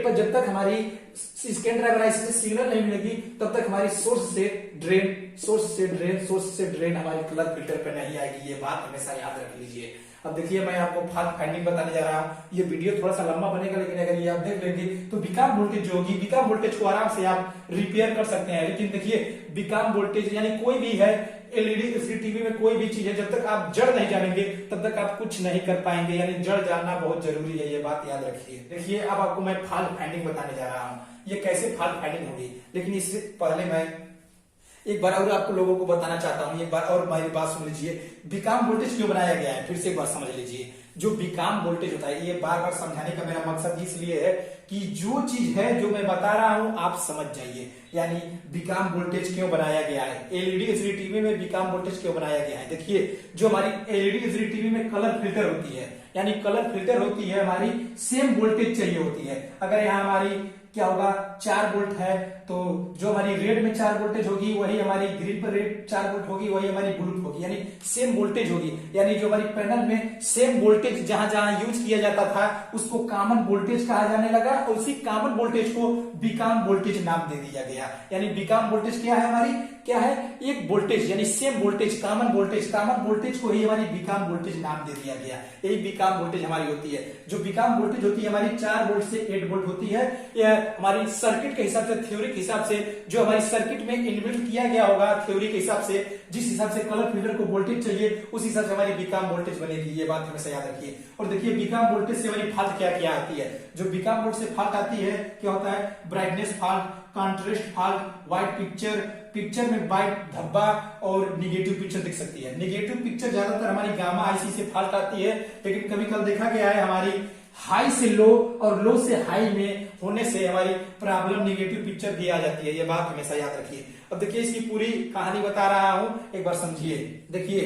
पर जब तक हमारी स्कैन ड्राइवर आईसी से सिग्नल नहीं मिलेगी, तब तक हमारी सोर्स से ड्रेन हमारी कलर फिल्टर पे नहीं आएगी। ये बात हमेशा याद रख लीजिए। अब देखिए मैं आपको फॉल्ट फाइंडिंग बताने जा रहा हूँ। ये वीडियो थोड़ा सा लंबा बनेगा, लेकिन अगर ये आप देख लेंगे तो बीकॉम वोल्टेज जो होगी, बीकॉम वोल्टेज को आराम से आप रिपेयर कर सकते हैं। लेकिन देखिए बीकॉम वोल्टेज यानी कोई भी है एलईडी एलसीडी टीवी में कोई भी चीज है, जब तक आप जड़ नहीं जानेंगे तब तक आप कुछ नहीं कर पाएंगे। यानी जड़ जानना बहुत जरूरी है, ये बात याद रखिए। देखिए अब आपको मैं फॉल्ट फाइंडिंग बताने जा रहा हूँ, ये कैसे फॉल्ट फाइंडिंग होगी। लेकिन इससे पहले मैं एक बार और आपको लोगों को बताना चाहता हूं, एक बार और मेरी बात सुन लीजिए। बीकॉम वोल्टेज क्यों बनाया गया है, फिर से एक बार समझ लीजिए। जो बीकॉम वोल्टेज होता है, ये बार बार समझाने का मेरा मकसद इसलिए है कि जो चीज है जो मैं बता रहा हूं आप समझ जाइए। यानी बीकॉम वोल्टेज क्यों बनाया गया है, एलईडी एलसीडी टीवी में बीकॉम वोल्टेज क्यों बनाया गया है। देखिए जो हमारी एलईडी एलसीडी टीवी में कलर फिल्टर होती है, यानी कलर फिल्टर होती है, हमारी सेम वोल्टेज चाहिए होती है। अगर यहाँ हमारी क्या होगा 4 वोल्ट है, तो जो हमारी रेड में 4 वोल्टेज होगी वही हमारी ग्रीन पर रेड 4 वोल्ट होगी, वही हमारी ब्लू होगी, यानी सेम वोल्टेज होगी। यानी जो हमारी पैनल में सेम वोल्टेज जहां जहां यूज किया जाता था उसको कॉमन वोल्टेज कहा जाने लगा, और उसी कॉमन वोल्टेज को बीकॉम वोल्टेज नाम दे दिया गया। यानी बीकॉम वोल्टेज क्या है, हमारी क्या है, एक वोल्टेज यानी सेम वोल्टेज, कॉमन वोल्टेज को ही हमारी बीकॉम वोल्टेज नाम दे दिया गया। यही बीकॉम वोल्टेज हमारी होती है। जो बीकॉम वोल्टेज होती है हमारी 4 वोल्ट से 8 वोल्ट होती है। यह हमारी सर्किट के हिसाब से, थ्योरी के हिसाब से, जो हमारी सर्किट में इनबिल्ट किया गया होगा थ्योरी के हिसाब से, जिस हिसाब से कलर फिल्टर को वोल्टेज चाहिए उस हिसाब से हमारी बीकॉम वोल्टेज बनेगी। ये बात हमेशा याद रखिए। और देखिए बीकॉम वोल्टेज से हमारी फॉल्ट क्या क्या आती है। जो बीकॉम वोल्टेज से फॉल्ट आती है क्या होता है, brightness fault, contrast fault, white picture में व्हाइट धब्बा और निगेटिव पिक्चर दिख सकती है। निगेटिव पिक्चर ज्यादातर हमारी गामा आईसी से फॉल्ट आती है, लेकिन कभी कभी देखा गया है हमारी हाई से लो और लो से हाई में होने से हमारी प्रॉब्लम निगेटिव पिक्चर भी आ जाती है। ये बात हमेशा याद रखिए। अब देखिए इसकी पूरी कहानी बता रहा हूं, एक बार समझिए। देखिए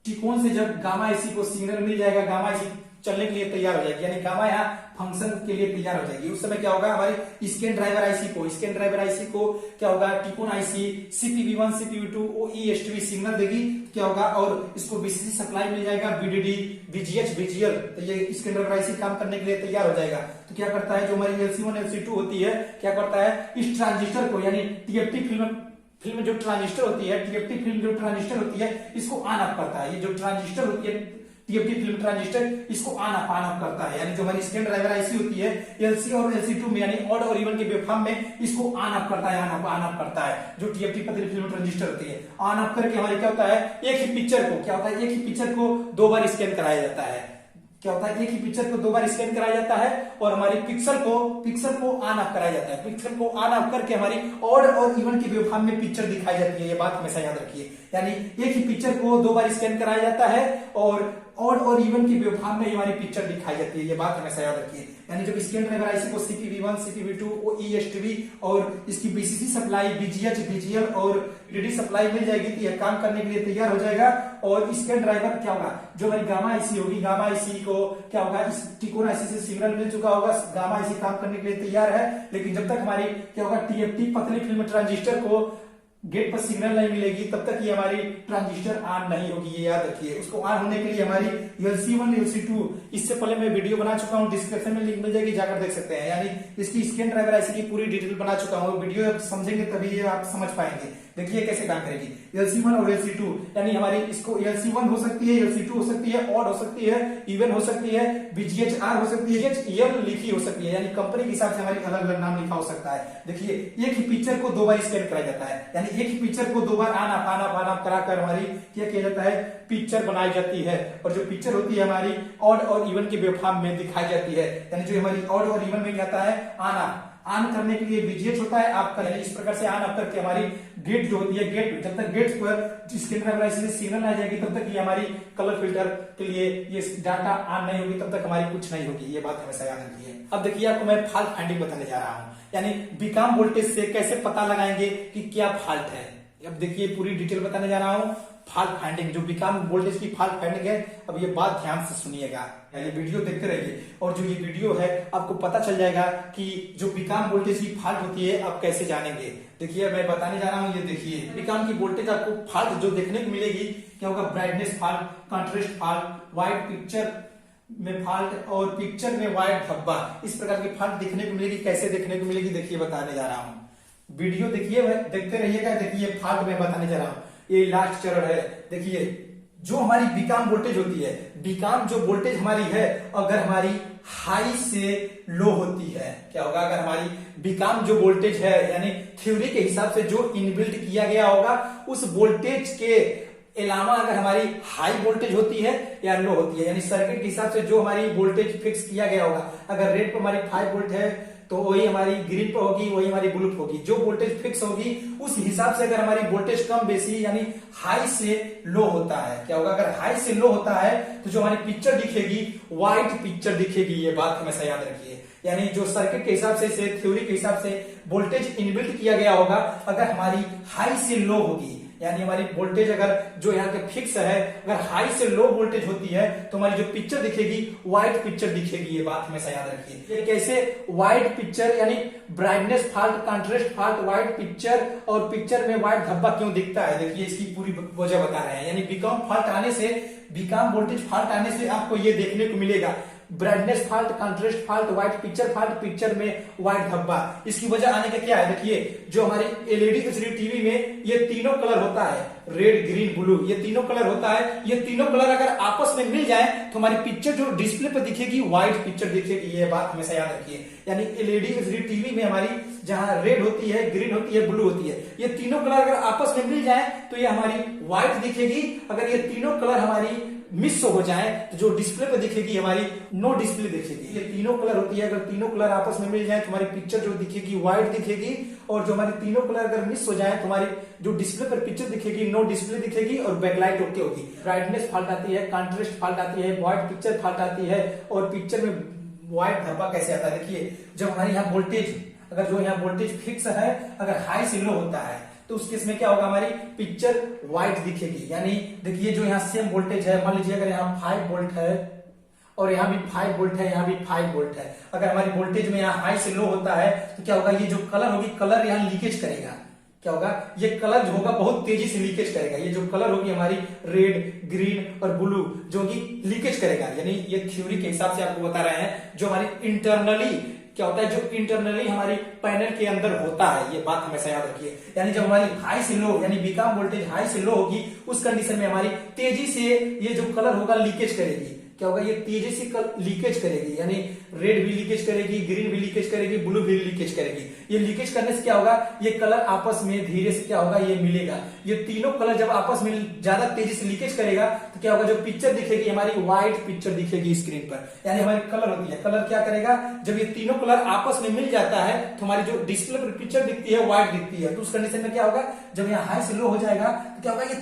टिकोन से जब गामा आईसी को सिग्नल मिल जाएगा, गामा आईसी चलने के लिए तैयार हो जाएगी, यानी गामा यहाँ फंक्शन के लिए तैयार हो जाएगी। उस समय क्या होगा, हमारी स्कैन ड्राइवर आईसी को क्या होगा, टिकोन IC CPV1 CPV2 OESTV signal देगी, क्या होगा, और इसको VCC सप्लाई मिल जाएगा, VDD VGH VGL, तो ये स्कैन ड्राइवर आईसी काम करने के लिए तैयार हो जाएगा। तो क्या करता है, जो हमारी LC1 LC2 होती है, क्या करता है, इस ट्रांजिस्टर को यानी TFT फिल्म जो ट्रांजिस्टर होती है, TFT फिल्म जो ट्रांजिस्टर होती है, इसको ऑन ऑफ करता है। ये जो ट्रांजिस्टर होती है TFT फिल्म ट्रांजिस्टर, इसको ऑन ऑफ करता है। यानी जो हमारी स्कैन ड्राइवर आईसी होती है LC और LC2 में, यानी ऑड और इवन के वेवफॉर्म में इसको ऑन ऑफ करता है, जो TFT पतली फिल्म ट्रांजिस्टर होती है। ऑन ऑफ करके हमारे क्या होता है, एक ही पिक्चर को 2 बार स्कैन कराया जाता है। क्या होता है, एक ही पिक्चर को 2 बार स्कैन कराया जाता है और हमारी पिक्सल को ऑन ऑफ कराया जाता है। पिक्सल को ऑन ऑफ करके हमारी ऑड और इवन के वेवफॉर्म में पिक्चर दिखाई जाती है। ये बात हमेशा याद रखिए। यानी एक ही पिक्चर को 2 बार स्कैन कराया जाता है और ऑड और इवन के वेवफॉर्म में हमारी पिक्चर दिखाई जाती है। ये बात हमेशा याद रखिए। यानी जब स्कैन ड्राइवर आईसी को CPV1 CPV2 OESTV और इसकी VCC सप्लाई, VGH VGL और VDD सप्लाई मिल जाएगी तो यह काम करने के लिए तैयार हो जाएगा। और स्कैन ड्राइवर क्या होगा, जो हमारी गामा आईसी होगी, गामा आईसी को क्या होगा, इस टिकोन आईसी से सिग्नल मिल चुका होगा, गामा आईसी काम करने के लिए तैयार है। लेकिन जब तक हमारी क्या होगा, TFT पतली फिल्म ट्रांजिस्टर को गेट पर सिग्नल नहीं मिलेगी तब तक ये हमारी ट्रांजिस्टर ऑन नहीं होगी। ये याद रखिए। उसको ऑन होने के लिए हमारी LC1 LC2, इससे पहले मैं वीडियो बना चुका हूं, डिस्क्रिप्शन में लिंक मिल जाएगी, जाकर देख सकते हैं। यानी इसकी स्कैन ड्राइवर आईसी की पूरी डिटेल बना चुका हूं, वीडियो समझेंगे तभी ये आप समझ पाएंगे। देखिए कैसे काम करेगी LC1 और LC2, यानी हमारी इसको LC1 हो सकती है, LC2 हो सकती है, ऑड हो सकती है, इवन हो सकती है, VGH-R हो सकती है, VGH-L लिखी हो सकती है। यानी कंपनी के हिसाब से हमारी अलग अलग नाम लिखा हो सकता है। देखिए एक ही पिक्चर को 2 बार स्कैन कराया जाता है, यानी एक ही पिक्चर को 2 बार ऑन ऑफ कराकर हमारी क्या किया जाता है, पिक्चर बनाई जाती है। और जो पिक्चर होती है हमारी ऑड और इवन के वेवफॉर्म में दिखाई जाती है। यानी जो हमारी ऑड और इवन में क्या आता है, ऑन करने के लिए VGH होता है आपका, इस प्रकार से ऑन ऑफ करके हमारी गेट जो होती है, गेट जब तक गेट पर स्कैन ड्राइवर आईसी से सिग्नल आ जाएगी तब तक ये हमारी कलर फिल्टर के लिए ये डाटा ऑन नहीं होगी, तब तक हमारी कुछ नहीं होगी। ये बात हमेशा याद रखिए। अब देखिए आपको मैं फॉल्ट फाइंडिंग बताने जा रहा हूँ। यानी बीकॉम वोल्टेज से कैसे पता लगाएंगे कि क्या फॉल्ट है। अब देखिए पूरी डिटेल बताने जा रहा हूं। फॉल्ट फाइंडिंग, जो बीकॉम वोल्टेज की फॉल्ट फाइंडिंग है, अब ये बात ध्यान से सुनिएगा, ये वीडियो देखते रहिए और जो ये वीडियो है आपको पता चल जाएगा कि जो बीकॉम वोल्टेज की फॉल्ट होती है आप कैसे जानेंगे। देखिए मैं बताने जा रहा हूँ, ये देखिए बीकॉम की वोल्टेज आपको फॉल्ट जो देखने को मिलेगी क्या होगा, brightness fault, contrast fault, white picture में फॉल्ट और पिक्चर में व्हाइट धब्बा, इस प्रकार की फॉल्ट देखने को मिलेगी। कैसे देखने को मिलेगी देखिए बताने जा रहा हूँ, वीडियो देखिए, देखते रहिएगा। देखिए फॉल्ट मैं बताने जा रहा हूँ, ये लास्ट चरण है। देखिए जो हमारी बीकॉम वोल्टेज होती है, बीकॉम जो वोल्टेज हमारी है, अगर हमारी हाई से लो होती है, क्या होगा, अगर हमारी बीकॉम जो वोल्टेज है यानी थ्योरी के हिसाब से जो इनबिल्ट किया गया होगा, उस वोल्टेज के अलावा अगर हमारी हाई वोल्टेज होती है या लो होती है, यानी सर्किट के हिसाब से जो हमारी वोल्टेज फिक्स किया गया होगा, अगर रेड पर हमारी 5 वोल्ट है तो वही हमारी ग्रीन पर होगी, वही हमारी ब्लू पर होगी। जो वोल्टेज फिक्स होगी उस हिसाब से अगर हमारी वोल्टेज कम बेसी यानी हाई से लो होता है, क्या होगा, अगर हाई से लो होता है तो जो हमारी पिक्चर दिखेगी व्हाइट पिक्चर दिखेगी। ये बात हमेशा याद रखिए, यानी जो सर्किट के हिसाब से थ्योरी के हिसाब से वोल्टेज इनबिल्ट किया गया होगा, अगर हमारी हाई से लो होगी, यानी हमारी वोल्टेज अगर जो यहाँ के फिक्स है, अगर हाई से लो वोल्टेज होती है तो हमारी जो पिक्चर दिखेगी व्हाइट पिक्चर दिखेगी। ये बात हमेशा याद रखिए। ये कैसे व्हाइट पिक्चर यानी brightness fault, contrast fault, white picture और पिक्चर में व्हाइट धब्बा क्यों दिखता है, देखिए इसकी पूरी वजह बता रहे हैं। यानी बीकॉम फॉल्ट आने से, बीकॉम वोल्टेज फॉल्ट आने से आपको ये देखने को मिलेगा, brightness fault, contrast fault, white picture fault, picture में व्हाइट धब्बा। इसकी वजह आने का क्या है, देखिए जो हमारी एलईडी एलसीडी टीवी में ये तीनों कलर होता है, रेड ग्रीन ब्लू, ये तीनों कलर होता है। ये तीनों कलर अगर आपस में मिल जाए तो हमारी पिक्चर जो डिस्प्ले पर दिखेगी व्हाइट पिक्चर दिखेगी। ये बात हमेशा याद रखिए। यानी एलईडी एलसीडी टीवी में हमारी जहां रेड होती है, ग्रीन होती है, ब्लू होती है, ये तीनों कलर अगर आपस में मिल जाए तो ये हमारी व्हाइट दिखेगी। अगर ये तीनों कलर हमारी मिस हो जाए तो जो डिस्प्ले पे दिखेगी हमारी नो डिस्प्ले दिखेगी। ये तीनों कलर होती है, अगर तीनों कलर आपस में मिल जाए तो हमारी पिक्चर जो दिखेगी व्हाइट दिखेगी, और जो हमारी तीनों कलर अगर मिस हो जाए तो हमारी जो डिस्प्ले पर पिक्चर दिखेगी नो डिस्प्ले दिखेगी और बैकलाइट ओके होगी। ब्राइटनेस फॉल्ट आती है, कंट्रास्ट फॉल्ट आती है, व्हाइट पिक्चर फॉल्ट आती है और पिक्चर में व्हाइट धब्बा कैसे आता है। देखिए जब हमारे यहाँ वोल्टेज, अगर जो यहाँ वोल्टेज फिक्स है, अगर हाई से लो होता है तो उस केस में क्या होगा, हमारी पिक्चर व्हाइट दिखेगी। यानी देखिए जो यहाँ सेम वोल्टेज है, मान लीजिए अगर यहाँ 5 वोल्ट है और यहाँ भी 5 वोल्ट है, यहाँ भी 5 वोल्ट है, अगर हमारी वोल्टेज में यहाँ हाई से लो होता है तो क्या होगा, ये जो कलर होगी, कलर यहाँ लीकेज करेगा। क्या होगा, ये कलर जो होगा बहुत तेजी से लीकेज करेगा। ये जो कलर होगी हमारी रेड, ग्रीन और ब्लू जो कि लीकेज करेगा। यानी ये थ्योरी के हिसाब से आपको बता रहे हैं, जो हमारी इंटरनली क्या होता है, जो इंटरनली हमारी पैनल के अंदर होता है। ये बात हमेशा याद रखिए। यानी जब हमारी हाई से लो यानी बीकॉम वोल्टेज हाई से लो होगी, उस कंडीशन में हमारी तेजी से ये जो कलर होगा लीकेज करेगी। क्या होगा, ये तेजी से लीकेज करेगी, यानी रेड भी लीकेज करेगी, ग्रीन भी लीकेज करेगी, ब्लू भी लीकेज करेगी। ये लीकेज करने से क्या होगा, ये कलर आपस में धीरे से क्या होगा, ये मिलेगा। ये तीनों कलर जब आपस में ज्यादा तेजी से लीकेज करेगा तो क्या होगा, जो पिक्चर दिखेगी हमारी व्हाइट पिक्चर दिखेगी स्क्रीन पर। यानी हमारी कलर होती है, कलर क्या करेगा, जब ये तीनों कलर आपस में मिल जाता है तो हमारी जो डिस्प्ले पर पिक्चर दिखती है व्हाइट दिखती है। तो उस कंडीशन में क्या होगा, जब यहाँ हाई से लो हो जाएगा तो क्या होगा, ये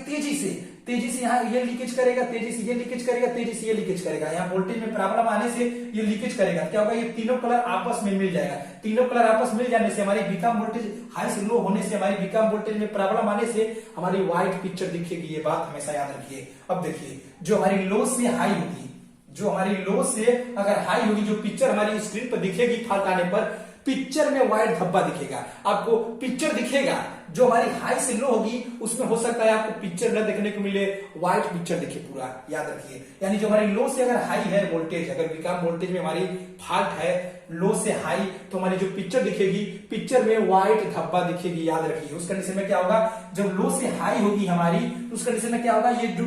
तेजी से यहाँ ये लीकेज करेगा, तेजी से ये लीकेज करेगा, तेजी से ये लीकेज करेगा। यहाँ वोल्टेज में प्रॉब्लम आने से ये लीकेज करेगा। क्या होगा, ये तीनों कलर आपस में मिल जाएगा। तीनों कलर आपस मिल जाने से हमारी बीकॉम वोल्टेज हाई से लो होने से, हमारी बीकॉम वोल्टेज में प्रॉब्लम आने से हमारी व्हाइट पिक्चर दिखेगी। ये बात हमेशा याद रखिए। अब देखिए जो हमारी लो से हाई होगी, जो हमारी लो से अगर हाई होगी, जो पिक्चर हमारी स्क्रीन पर दिखेगी फॉल्ट आने पर, पिक्चर में व्हाइट धब्बा दिखेगा। आपको पिक्चर दिखेगा, जो हमारी हाई से लो होगी उसमें हो सकता है आपको पिक्चर न देखने को मिले, व्हाइट पिक्चर दिखे पूरा। याद रखिए, यानी जो हमारी लो से अगर हाई है वोल्टेज, अगर बीकॉम वोल्टेज में हमारी फॉल्ट है लो से हाई, तो हमारी जो पिक्चर दिखेगी, पिक्चर में व्हाइट धब्बा दिखेगी। याद रखिए, उस कंडीशन में क्या होगा, जब लो से हाई होगी हमारी, तो उस कंडीशन में क्या होगा, ये जो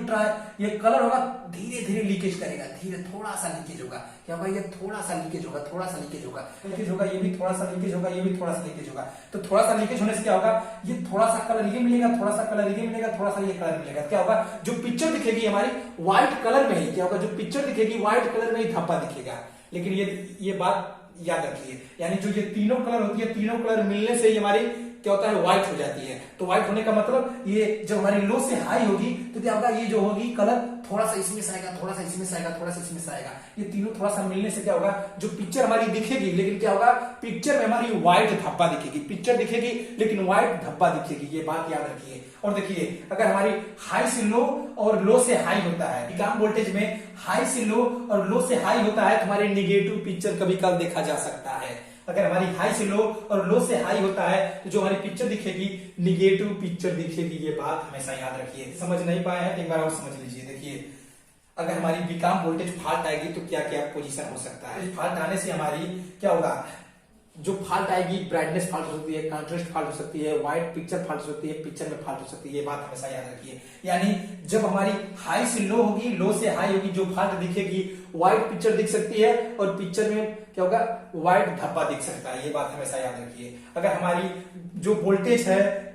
ये कलर होगा धीरे धीरे लीकेज करेगा, धीरे थोड़ा सा लीकेज होगा। क्या होगा, ये थोड़ा सा लीकेज होगा, थोड़ा सा लीकेज होगा, लीकेज होगा, ये भी थोड़ा सा लीकेज होगा, ये भी थोड़ा सा लीकेज होगा। तो थोड़ा सा लीकेज होने से क्या होगा, ये थोड़ा सा कलर ये मिलेगा, थोड़ा सा कलर ये मिलेगा, थोड़ा सा ये कलर मिलेगा। क्या होगा, जो पिक्चर दिखेगी हमारी व्हाइट कलर में ही, क्या होगा, जो पिक्चर दिखेगी व्हाइट कलर में ही धब्बा दिखेगा। लेकिन ये बात याद रखिए, यानी जो ये तीनों कलर होती है, तीनों कलर मिलने से हमारी क्या होता है, व्हाइट हो जाती है। तो व्हाइट होने का मतलब ये जब हमारी लो से हाई होगी तो क्या होगा, ये जो होगी कलर थोड़ा सा इसमें से आएगा, थोड़ा सा इसमें से आएगा, थोड़ा सा इसमें से आएगा। ये तीनों थोड़ा सा मिलने से क्या होगा, जो पिक्चर हमारी दिखेगी, लेकिन क्या होगा, पिक्चर में हमारी व्हाइट धब्बा दिखेगी, पिक्चर दिखेगी लेकिन व्हाइट धब्बा दिखेगी। ये बात याद रखिए। और देखिए, अगर हमारी हाई से लो और लो से हाई होता है, कम वोल्टेज में हाई से लो और लो से हाई होता है, तो हमारे निगेटिव पिक्चर कभी कल देखा जा सकता है। अगर हमारी हाई से लो और लो से हाई होता है तो जो हमारी पिक्चर दिखेगी निगेटिव पिक्चर दिखेगी। ये बात हमेशा याद रखिए। समझ नहीं पाए हैं तो एक बार और समझ लीजिए। देखिए, अगर हमारी विकम वोल्टेज फॉल्ट आएगी तो क्या क्या पोजीशन हो सकता है। फॉल्ट आने से हमारी क्या होगा, जो फॉल्ट आएगी, ब्राइटनेस फॉल्ट हो सकती है, कंट्रास्ट फॉल्ट हो सकती है, व्हाइट पिक्चर फॉल्ट हो सकती है, पिक्चर में फॉल्ट हो सकती है। ये बात हमेशा याद रखिए। यानी जब हमारी हाई से लो होगी, लो से हाई होगी, जो फॉल्ट दिखेगी व्हाइट पिक्चर दिख सकती है और पिक्चर में क्या होगा, व्हाइट धब्बा दिख सकता है। ये बात हमेशा याद रखिए। अगर हमारी जो वोल्टेज है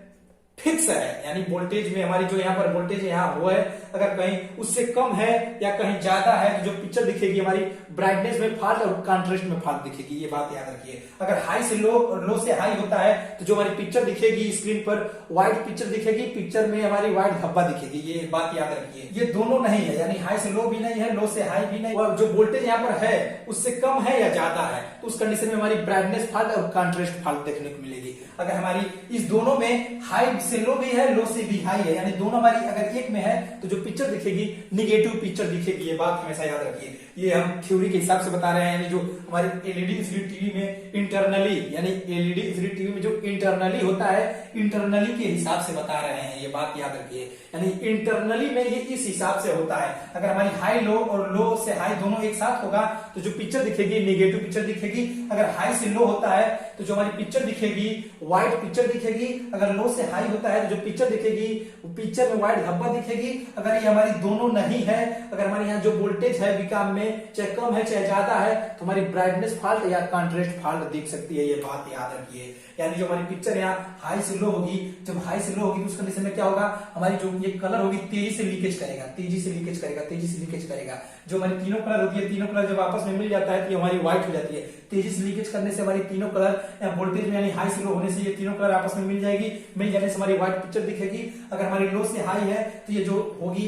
फिक्स है, यानी वोल्टेज में हमारी जो यहाँ पर वोल्टेज यहाँ वो है, अगर कहीं उससे कम है या कहीं ज्यादा है तो जो पिक्चर दिखेगी हमारी ब्राइटनेस में फॉल्ट और कंट्रास्ट में फॉल्ट दिखेगी। ये बात याद रखिए। अगर हाई से लो और लो से हाई होता है तो जो हमारी पिक्चर दिखेगी स्क्रीन पर व्हाइट पिक्चर दिखेगी, पिक्चर में हमारी व्हाइट धब्बा दिखेगी। ये बात याद रखिए। ये दोनों नहीं है, यानी हाई से लो भी नहीं है, लो से हाई भी नहीं। और जो वोल्टेज यहाँ पर है उससे कम है या ज्यादा है, तो उस कंडीशन में हमारी ब्राइटनेस फॉल्ट और कंट्रास्ट फॉल्ट देखने को मिलेगी। अगर हमारी इस दोनों में हाई से लो भी है, लो से भी हाई है, यानी दोनों हमारी अगर एक में है तो जो पिक्चर दिखेगी निगेटिव पिक्चर दिखेगी। ये बात हमेशा याद रखिए। ये हम थ्योरी के हिसाब से बता रहे हैं, यानी जो हमारे एलईडी एलसीडी टीवी में इंटरनली, यानी एलईडी एलसीडी टीवी में जो इंटरनली होता है, इंटरनली के हिसाब से बता रहे हैं। ये बात याद रखिए। यानी इंटरनली में ये इस हिसाब से होता है। अगर हमारी हाई लो और लो से हाई दोनों एक साथ होगा तो जो पिक्चर दिखेगी निगेटिव पिक्चर दिखेगी। अगर हाई से लो होता है तो जो हमारी पिक्चर दिखेगी व्हाइट पिक्चर दिखेगी। अगर लो से हाई होता है तो जो पिक्चर दिखेगी पिक्चर में व्हाइट धब्बा दिखेगी। अगर ये हमारी दोनों नहीं है, अगर हमारे यहाँ जो वोल्टेज है विकम में चाहे कम है चाहे ज्यादा है, तो हमारी ब्राइटनेस फॉल्ट या कंट्रास्ट फॉल्ट दिख सकती है। ये बात याद रखिए। यानी जो हमारी पिक्चर यहाँ हाई से लो होगी, जब हाई से लो होगी तो उस कंडीशन में क्या होगा, हमारी जो ये कलर होगी तेजी से लीकेज करेगा, तेजी से लीकेज करेगा, तेजी से लीकेज करेगा। जो हमारी तीनों कलर होती है, तीनों कलर जब आपस में मिल जाता है तो ये हमारी व्हाइट हो जाती है। तेजी से लीकेज करने से हमारी तीनों कलर वोल्टेज में यानी हाई से लो होने से ये तीनों कलर आपस में मिल जाएगी। मिल जाने से हमारी व्हाइट पिक्चर दिखेगी। अगर हमारी लो से हाई है तो ये जो होगी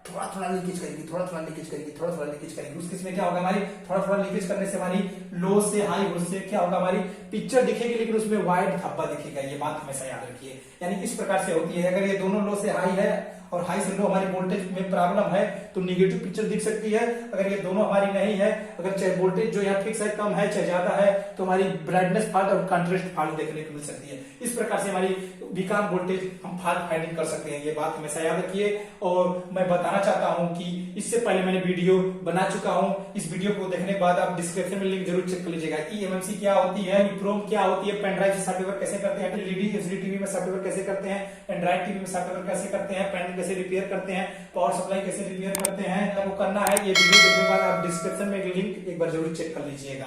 थोड़ा थोड़ा लीकेज करेगी, थोड़ा थोड़ा लीकेज करेगी, थोड़ा थोड़ा लीकेज करेगी। उस केस में क्या होगा, हमारी थोड़ा थोड़ा लीकेज करने से हमारी लो से हाई उससे क्या होगा, हमारी पिक्चर दिखेगी लेकिन उसमें व्हाइट धब्बा दिखेगा। ये बात हमेशा याद रखिए। यानी इस प्रकार से होती है। अगर ये दोनों लो से हाई है और हाई से लो हमारी वोल्टेज में प्रॉब्लम है तो निगेटिव पिक्चर दिख सकती है। अगर ये दोनों हमारी नहीं है, अगर चाहे वोल्टेज जो यहाँ फिक्स है कम है चाहे ज्यादा है, तो हमारी ब्राइटनेस फॉल्ट और कंट्रास्ट फॉल्ट देखने को मिल सकती है। इस प्रकार से हमारी विकम वोल्टेज हम फॉल्ट फाइंडिंग कर सकते हैं। ये बात हमेशा याद रखिए। और मैं बताना चाहता हूं कि इससे पहले मैंने वीडियो बना चुका हूं। इस वीडियो को देखने के बाद आप डिस्क्रिप्शन में लिंक जरूर चेक कर लीजिएगा। ईएमएमसी क्या होती है, प्रोम क्या होती है, पेन ड्राइव से सॉफ्टवेयर कैसे करते हैं, एलईडी एलसीडी टीवी में सॉफ्टवेयर कैसे करते हैं, एंड्रॉइड टीवी में सॉफ्टवेयर कैसे करते हैं, पेन कैसे रिपेयर करते हैं, पावर सप्लाई कैसे रिपेयर करते हैं, वो करना है। ये वीडियो देखने के बाद आप डिस्क्रिप्शन में लिंक एक बार जरूर चेक कर लीजिएगा।